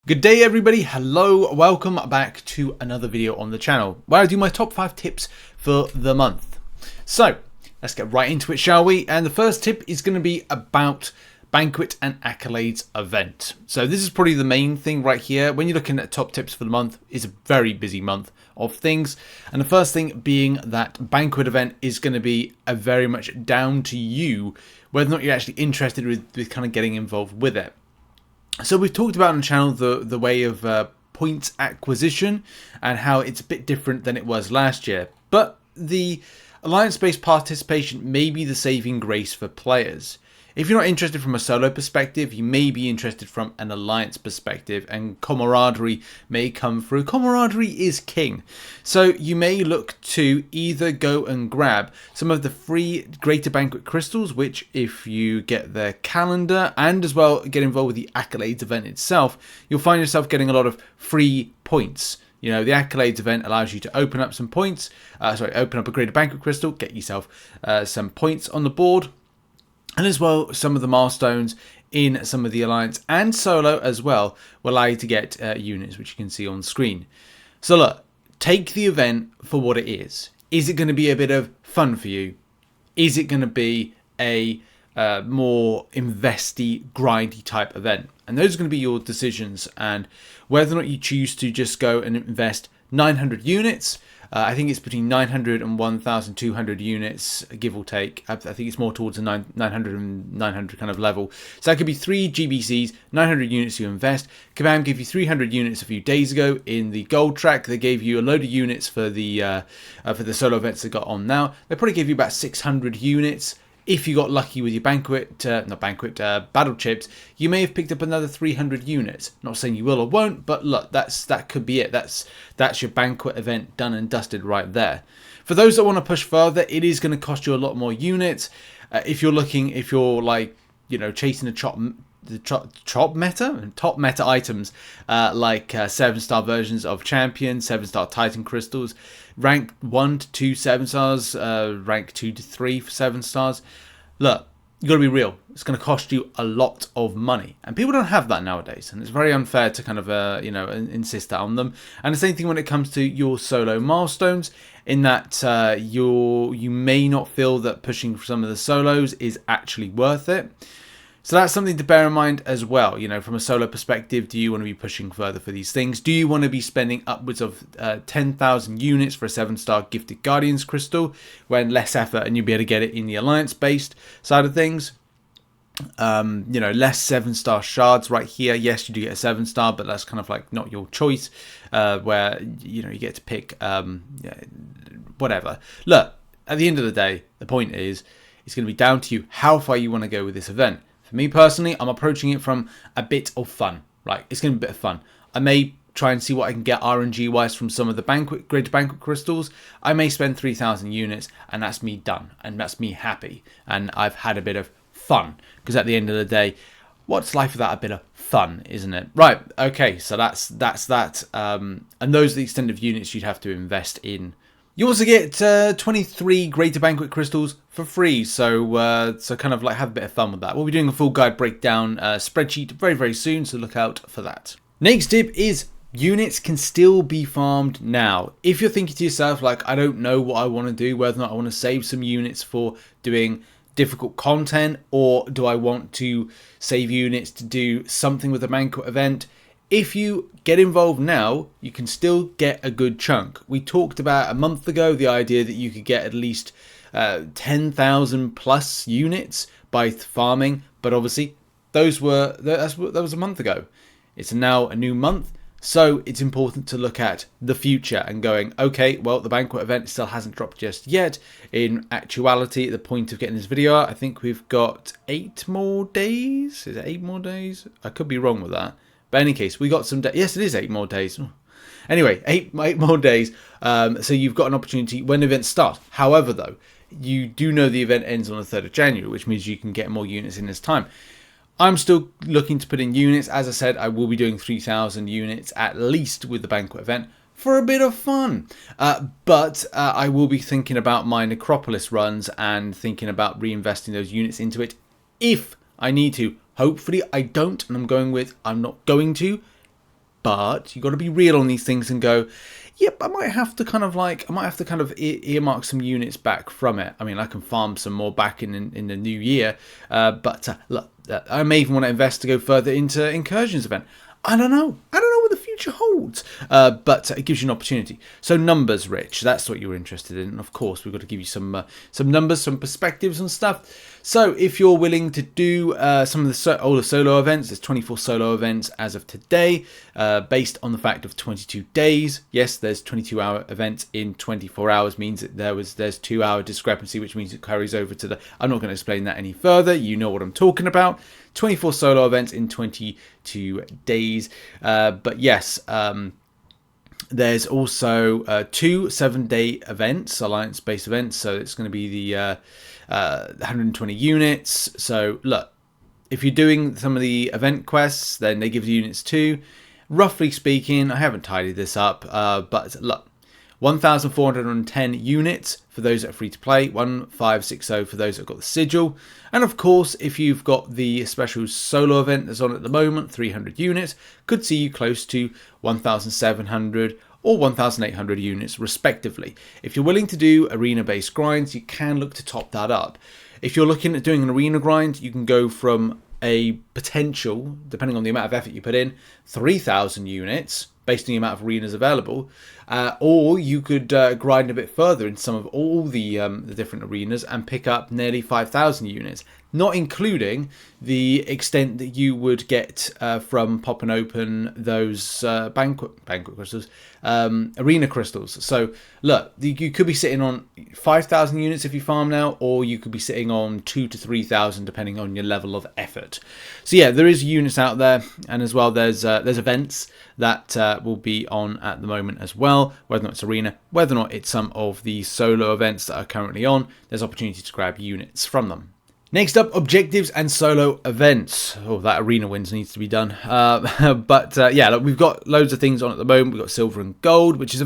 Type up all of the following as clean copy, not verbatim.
Good day everybody, hello, welcome back to another video on the channel where I do my top 5 tips for the month. So let's get right into it, shall we? And the first tip is going to be about Banquet and Accolades event. So this is probably the main thing right here. When you're looking at top tips for the month, it's a very busy month of things. And the first thing being that Banquet event is going to be a very much down to you whether or not you're actually interested with kind of getting involved with it. So we've talked about on the channel the way of points acquisition and how it's a bit different than it was last year. But the alliance-based participation may be the saving grace for players. If you're not interested from a solo perspective, you may be interested from an alliance perspective, and camaraderie may come through. Camaraderie is king. So you may look to either go and grab some of the free Greater Banquet crystals, which if you get their calendar and as well get involved with the Accolades event itself, you'll find yourself getting a lot of free points. You know, the Accolades event allows you to open up some points, open up a Greater Banquet crystal, get yourself some points on the board. And as well, some of the milestones in some of the Alliance and solo as well will allow you to get units, which you can see on screen. So look, take the event for what it is. Is it going to be a bit of fun for you? Is it going to be a more investy, grindy type event? And those are going to be your decisions. And whether or not you choose to just go and invest 900 units, I think it's between 900 and 1,200 units, give or take. I think it's more towards the 900 and 900 kind of level. So that could be 3 GBCs, 900 units you invest. Kabam gave you 300 units a few days ago in the gold track. They gave you a load of units for the solo events they got on now. They probably gave you about 600 units. If you got lucky with your battle chips, you may have picked up another 300 units. Not saying you will or won't, but look, that could be it. That's your Banquet event done and dusted right there. For those that want to push further, it is going to cost you a lot more units. If you're like, you know, chasing the top meta items like 7-star versions of Champion, 7-star Titan crystals, rank 1 to 2 7-stars, rank 2 to 3 for 7 stars. Look, you got to be real. It's going to cost you a lot of money, and people don't have that nowadays, and it's very unfair to kind of insist that on them. And the same thing when it comes to your solo milestones, in that you may not feel that pushing for some of the solos is actually worth it. So that's something to bear in mind as well. You know, from a solo perspective, do you want to be pushing further for these things? Do you want to be spending upwards of 10,000 units for a 7-star Gifted Guardians crystal when less effort and you'll be able to get it in the alliance-based side of things? You know, less 7-star shards right here. Yes, you do get a 7-star, but that's kind of like not your choice, where, you know, you get to pick whatever. Look, at the end of the day, the point is, it's going to be down to you how far you want to go with this event. For me personally, I'm approaching it from a bit of fun. Right, it's going to be a bit of fun. I may try and see what I can get RNG wise from some of the Greater Banquet crystals. I may spend 3,000 units and that's me done. And that's me happy. And I've had a bit of fun. Because at the end of the day, what's life without a bit of fun, isn't it? Right, okay, so that's that. And those are the extent of units you'd have to invest in. You also get 23 Greater Banquet crystals for free, so kind of like have a bit of fun with that. We'll be doing a full guide breakdown spreadsheet very, very soon, so look out for that. Next tip is units can still be farmed now. If you're thinking to yourself, like, I don't know what I want to do, whether or not I want to save some units for doing difficult content, or do I want to save units to do something with the Banquet event, if you get involved now, you can still get a good chunk. We talked about a month ago the idea that you could get at least 10,000 plus units by farming, but obviously that was a month ago. It's now a new month, so it's important to look at the future and going, okay, well, the Banquet event still hasn't dropped just yet. In actuality, at the point of getting this video out, I think we've got 8 more days. Is it 8 more days? I could be wrong with that. But in any case, we got some days. Yes, it is 8 more days. Anyway, 8 more days. So you've got an opportunity when the event starts. However, though, you do know the event ends on the 3rd of January, which means you can get more units in this time. I'm still looking to put in units. As I said, I will be doing 3,000 units at least with the Banquet event for a bit of fun. But I will be thinking about my Necropolis runs and thinking about reinvesting those units into it if I need to. Hopefully I don't, and I'm not going to. but you got to be real on these things and go, yep, I might have to kind of earmark some units back from it. I mean, I can farm some more back in the new year, but look, I may even want to invest to go further into Incursions event. I don't know what the future holds, but it gives you an opportunity. So numbers, Rich, that's what you were interested in. And of course, we've got to give you some numbers, some perspectives and stuff. So if you're willing to do some of the older solo events, there's 24 solo events as of today, based on the fact of 22 days. Yes, there's 22-hour events in 24 hours, means that there's 2-hour discrepancy, which means it carries over to the... I'm not going to explain that any further. You know what I'm talking about. 24 solo events in 22 days. But yes, there's also 2 7-day events, alliance-based events. So it's going to be the 120 units. So look, if you're doing some of the event quests, then they give you units too. Roughly speaking, I haven't tidied this up, but look, 1,410 units for those that are free to play, 1,560 for those that have got the sigil. And of course, if you've got the special solo event that's on at the moment, 300 units, could see you close to 1,700 or 1,800 units respectively. If you're willing to do arena-based grinds, you can look to top that up. If you're looking at doing an arena grind, you can go from a potential, depending on the amount of effort you put in, 3,000 units based on the amount of arenas available, or you could grind a bit further in some of all the different arenas and pick up nearly 5,000 units, not including the extent that you would get from popping open those banquet crystals, arena crystals. So look, you could be sitting on 5,000 units if you farm now, or you could be sitting on 2,000 to 3,000 depending on your level of effort. So yeah, there is units out there, and as well there's events that will be on at the moment as well, whether or not it's arena, whether or not it's some of the solo events that are currently on, there's opportunity to grab units from them. Next up, objectives and solo events. Oh, that arena wins needs to be done. Yeah, look, we've got loads of things on at the moment. We've got silver and gold, which is a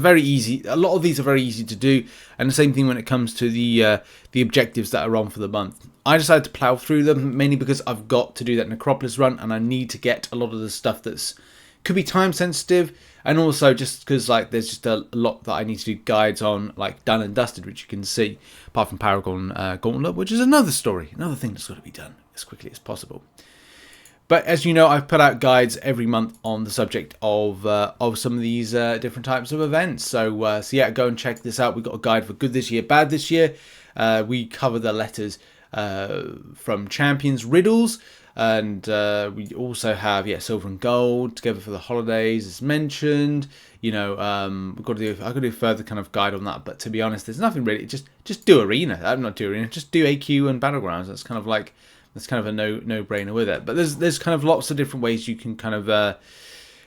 lot of these are very easy to do. And the same thing when it comes to the objectives that are on for the month. I decided to plow through them mainly because I've got to do that Necropolis run, and I need to get a lot of the stuff that's could be time sensitive, and also just because like there's just a lot that I need to do guides on, like done and dusted, which you can see, apart from Paragon Gauntlet, which is another story, another thing that's got to be done as quickly as possible. But as you know, I've put out guides every month on the subject of some of these different types of events. So yeah, go and check this out. We've got a guide for good this year, bad this year. We cover the letters from Champions Riddles. And we also have, silver and gold together for the holidays, as mentioned. You know, I've got to do a further kind of guide on that. But to be honest, there's nothing really. Just do arena. I'm not do arena. Just do AQ and battlegrounds. That's kind of a no-brainer with it. But there's kind of lots of different ways you can kind of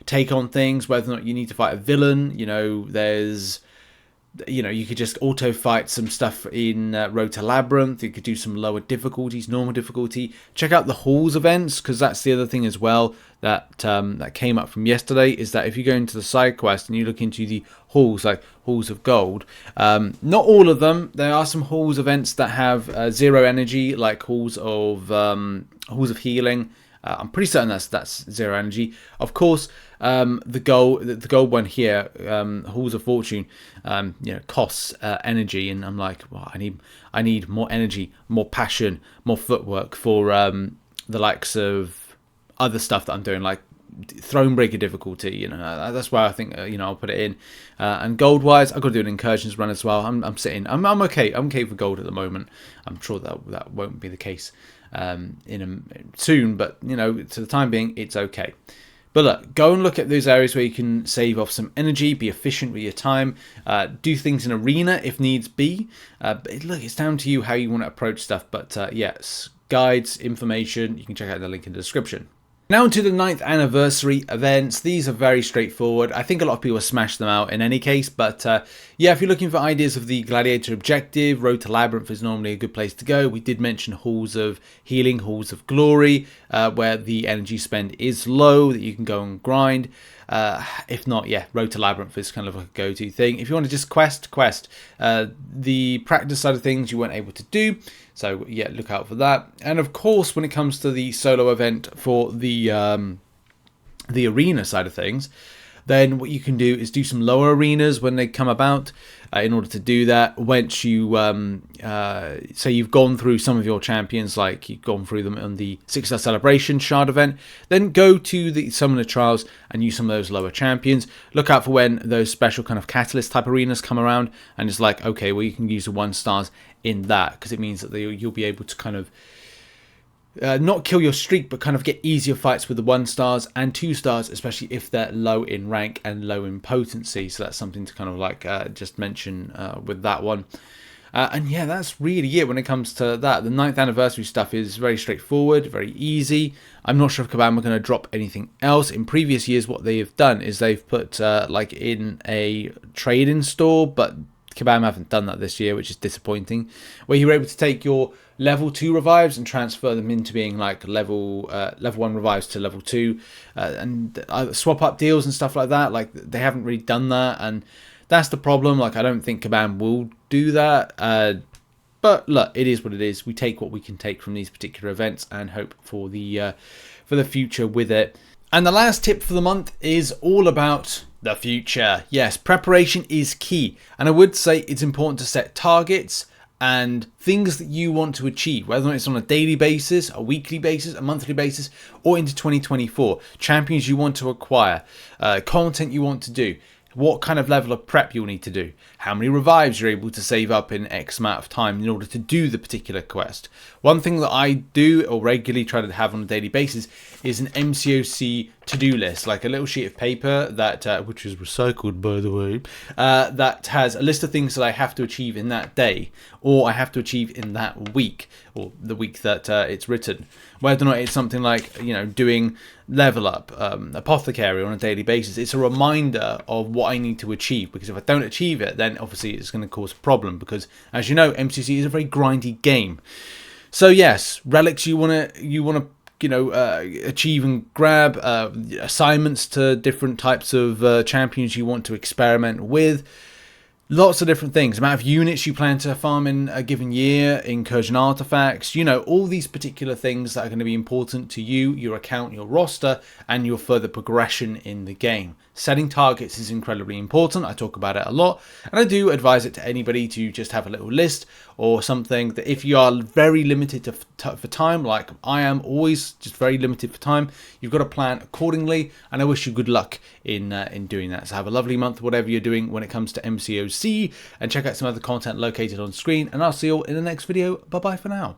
take on things. Whether or not you need to fight a villain, you know, you could just auto fight some stuff in Road to Labyrinth. You could do some lower difficulties, normal difficulty. Check out the halls events, because that's the other thing as well that came up from yesterday, is that if you go into the side quest and you look into the halls, like halls of gold, not all of them. There are some halls events that have 0 energy, like halls of healing. I'm pretty certain that's 0 energy. Of course, the gold one here, Halls of Fortune, costs energy, and I'm like, well, I need more energy, more passion, more footwork for the likes of other stuff that I'm doing, like Thronebreaker difficulty. You know, that's why I think I'll put it in. And gold wise, I've got to do an incursions run as well. I'm okay. I'm okay for gold at the moment. I'm sure that won't be the case soon, but to the time being, it's okay. But look, go and look at those areas where you can save off some energy, be efficient with your time, do things in arena if needs be. But look, it's down to you how you want to approach stuff. But yes, guides, information, you can check out the link in the description. Now to the 9th anniversary events. These are very straightforward. I think a lot of people smash them out in any case, but yeah, if you're looking for ideas of the Gladiator objective, Road to Labyrinth is normally a good place to go. We did mention Halls of Healing, Halls of Glory, where the energy spend is low, that you can go and grind. If not, yeah, Road to Labyrinth is kind of a go-to thing. If you want to just quest. The practice side of things you weren't able to do, so yeah, look out for that. And of course, when it comes to the solo event for the arena side of things, Then what you can do is do some lower arenas when they come about. In order to do that, once you say you've gone through some of your champions, like you've gone through them on the 6-star celebration shard event, then go to the summoner trials and use some of those lower champions. Look out for when those special kind of catalyst type arenas come around, and it's like, okay, well, you can use the 1-stars in that, because it means that you'll be able to kind of not kill your streak, but kind of get easier fights with the 1-stars and 2-stars, especially if they're low in rank and low in potency. So that's something to kind of like just mention with that one. And yeah, that's really it when it comes to that. The 9th anniversary stuff is very straightforward, very easy. I'm not sure if Kabam are going to drop anything else. In previous years, what they have done is they've put like in a trade-in store, but Kabam haven't done that this year, which is disappointing, where you're able to take your level 2 revives and transfer them into being like level 1 revives to level 2 and swap up deals and stuff like that. Like, they haven't really done that, and that's the problem. Like, I don't think Kabam will do that, but look, it is what it is. We take what we can take from these particular events and hope for the future with it. And the last tip for the month is all about the future. Yes, preparation is key, and I would say it's important to set targets and things that you want to achieve, whether it's on a daily basis, a weekly basis, a monthly basis, or into 2024. Champions you want to acquire, content you want to do, what kind of level of prep you'll need to do, how many revives you're able to save up in X amount of time in order to do the particular quest. One thing that I do or regularly try to have on a daily basis is an MCOC to-do list, like a little sheet of paper that, which is recycled by the way, that has a list of things that I have to achieve in that day, or I have to achieve in that week, or the week that it's written. Whether or not it's something like, you know, doing level up, apothecary on a daily basis, it's a reminder of what I need to achieve, because if I don't achieve it, then obviously it's going to cause a problem, because as you know, MCC is a very grindy game. So yes, relics you want to achieve and grab, assignments to different types of champions you want to experiment with. Lots of different things. Amount of units you plan to farm in a given year, incursion artifacts, you know, all these particular things that are going to be important to you, your account, your roster, and your further progression in the game. Setting targets is incredibly important. I talk about it a lot, and I do advise it to anybody to just have a little list or something, that if you are very limited for time, like I am always just very limited for time, you've got to plan accordingly, and I wish you good luck in doing that. So have a lovely month, whatever you're doing when it comes to MCOC, and check out some other content located on screen, and I'll see you all in the next video. Bye bye for now.